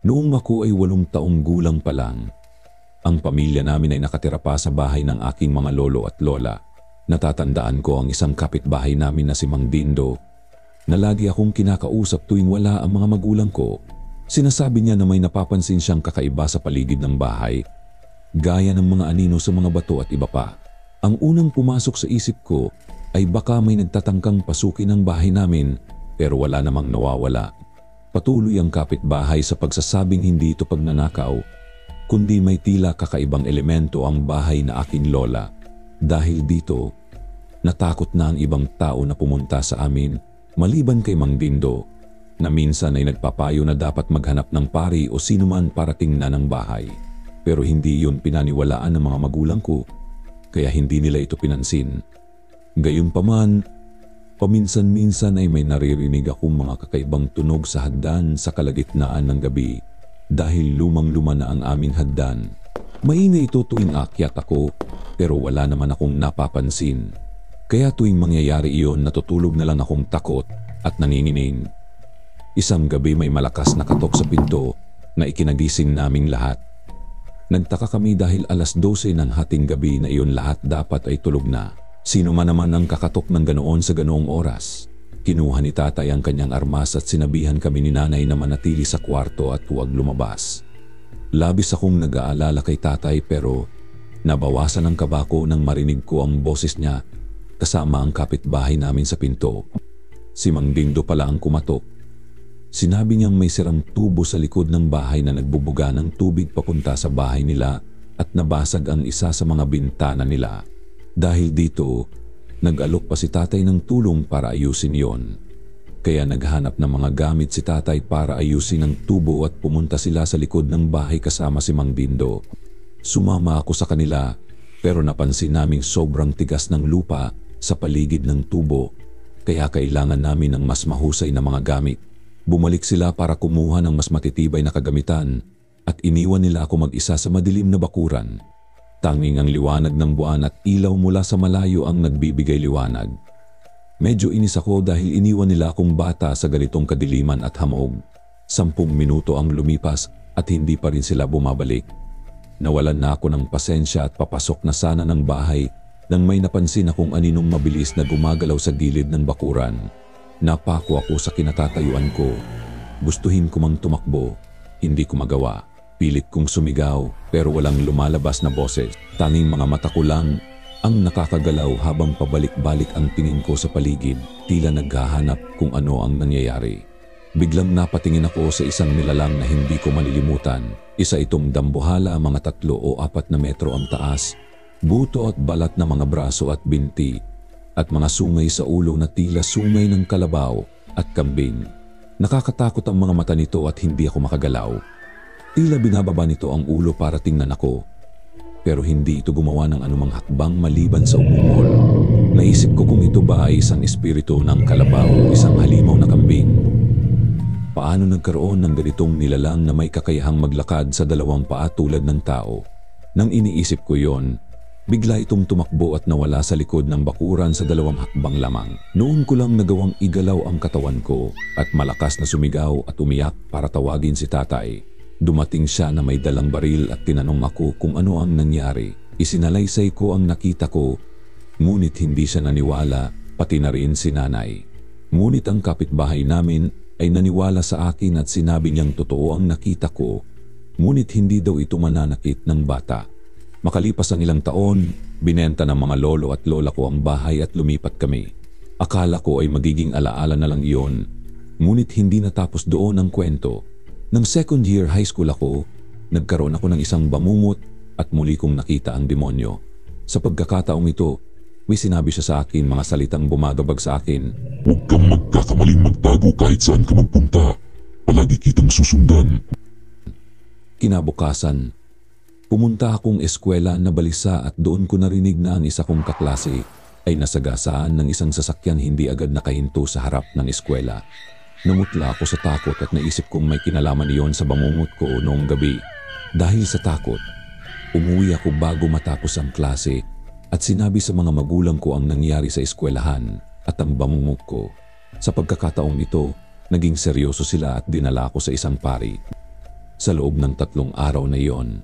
Noong ako ay 8 taong gulang pa lang, ang pamilya namin ay nakatira pa sa bahay ng aking mga lolo at lola. Natatandaan ko ang isang kapitbahay namin na si Mang Dindo na lagi akong kinakausap tuwing wala ang mga magulang ko. Sinasabi niya na may napapansin siyang kakaiba sa paligid ng bahay, gaya ng mga anino sa mga bato at iba pa. Ang unang pumasok sa isip ko ay baka may nagtatangkang pasukin ang bahay namin, pero wala namang nawawala. Patuloy ang kapitbahay sa pagsasabing hindi ito pagnanakaw, kundi may tila kakaibang elemento ang bahay na aking lola. Dahil dito, natakot na ang ibang tao na pumunta sa amin, maliban kay Mang Dindo, na minsan ay nagpapayo na dapat maghanap ng pari o sinuman para tingnan ang bahay. Pero hindi yun pinaniwalaan ng mga magulang ko, kaya hindi nila ito pinansin. Gayunpaman, paminsan-minsan ay may naririnig akong mga kakaibang tunog sa hagdan sa kalagitnaan ng gabi dahil lumang-luma na ang aming hagdan. Maingay ito tuwing aakyat ako, pero wala naman akong napapansin. Kaya tuwing mangyayari iyon, natutulog na lang akong takot at naninginig. Isang gabi may malakas na katok sa pinto na ikinagising naming lahat. Nagtaka kami dahil 12:00 ng hating gabi na iyon lahat dapat ay tulog na. Sino man naman ang kakatok ng ganoon sa ganoong oras. Kinuha ni tatay ang kanyang armas at sinabihan kami ni nanay na manatili sa kwarto at huwag lumabas. Labis akong nag-aalala kay tatay pero nabawasan ang kaba ko nang marinig ko ang boses niya kasama ang kapitbahay namin sa pinto. Si Mang Dindo pala ang kumatok. Sinabi niyang may sirang tubo sa likod ng bahay na nagbubuga ng tubig papunta sa bahay nila at nabasag ang isa sa mga bintana nila. Dahil dito, nag-alok pa si tatay ng tulong para ayusin yon. Kaya naghanap ng mga gamit si tatay para ayusin ang tubo at pumunta sila sa likod ng bahay kasama si Mang Dindo. Sumama ako sa kanila pero napansin naming sobrang tigas ng lupa sa paligid ng tubo kaya kailangan namin ng mas mahusay na mga gamit. Bumalik sila para kumuha ng mas matitibay na kagamitan at iniwan nila ako mag-isa sa madilim na bakuran. Tanging ang liwanag ng buwan at ilaw mula sa malayo ang nagbibigay liwanag. Medyo inis ako dahil iniwan nila akong bata sa ganitong kadiliman at hamog. 10 minuto ang lumipas at hindi pa rin sila bumabalik. Nawalan na ako ng pasensya at papasok na sana ng bahay nang may napansin akong aninong mabilis na gumagalaw sa gilid ng bakuran. Napako ako sa kinatatayuan ko. Gustuhin ko mang tumakbo, hindi ko magawa. Pilit kong sumigaw pero walang lumalabas na boses. Tanging mga mata ko lang ang nakakagalaw habang pabalik-balik ang tingin ko sa paligid, tila naghahanap kung ano ang nangyayari. Biglang napatingin ako sa isang nilalang na hindi ko malilimutan. Isa itong dambuhala, mga 3 o 4 na metro ang taas, buto at balat na mga braso at binti, at mga sungay sa ulo na tila sungay ng kalabaw at kambing. Nakakatakot ang mga mata nito at hindi ako makagalaw. Tila binababa nito ang ulo para tingnan ako. Pero hindi ito gumawa ng anumang hakbang maliban sa umungol. Naisip ko kung ito ba ay isang espiritu ng kalabaw o isang halimaw na kambing. Paano nagkaroon ng ganitong nilalang na may kakayahang maglakad sa 2 paa tulad ng tao? Nang iniisip ko yon, bigla itong tumakbo at nawala sa likod ng bakuran sa 2 hakbang lamang. Noon ko lang nagawang igalaw ang katawan ko at malakas na sumigaw at umiyak para tawagin si tatay. Dumating siya na may dalang baril at tinanong ako kung ano ang nangyari. Isinalaysay ko ang nakita ko, ngunit hindi siya naniwala, pati na rin si nanay. Ngunit ang kapitbahay namin ay naniwala sa akin at sinabi niyang totoo ang nakita ko, ngunit hindi daw ito mananakit ng bata. Makalipas ang ilang taon, binenta ng mga lolo at lola ko ang bahay at lumipat kami. Akala ko ay magiging alaala na lang iyon, ngunit hindi natapos doon ang kwento. Nang 2nd year high school ako, nagkaroon ako ng isang bangungot at muli kong nakita ang demonyo. Sa pagkakataong ito, may sinabi siya sa akin mga salitang bumagabag sa akin. Huwag kang magkakamaling magtago kahit saan ka magpunta. Palagi kitang susundan. Kinabukasan, pumunta akong eskwela na balisa at doon ko narinig na ang isa kong kaklase ay nasagasaan ng isang sasakyan hindi agad nakahinto sa harap ng eskwela. Namutla ako sa takot at naisip kong may kinalaman iyon sa bangungot ko noong gabi. Dahil sa takot, umuwi ako bago matapos ang klase at sinabi sa mga magulang ko ang nangyari sa eskwelahan at ang bangungot ko. Sa pagkakataong ito, naging seryoso sila at dinala ako sa isang pari. Sa loob ng 3 araw na iyon,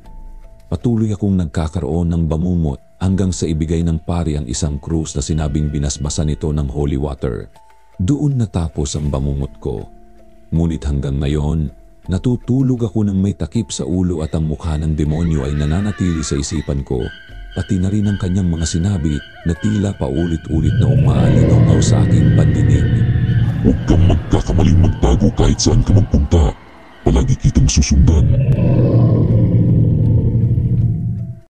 patuloy akong nagkakaroon ng bamumot hanggang sa ibigay ng pari ang isang krus na sinabing binasbasan ito ng holy water. Doon natapos ang bamumot ko. Ngunit hanggang ngayon, natutulog ako ng may takip sa ulo at ang mukha ng demonyo ay nananatili sa isipan ko, pati na rin ang kanyang mga sinabi na tila paulit-ulit na umaalinaw sa aking pandinig. Huwag kang magkakamaling magtago kahit saan ka magpunta. Palagi kitang susundan.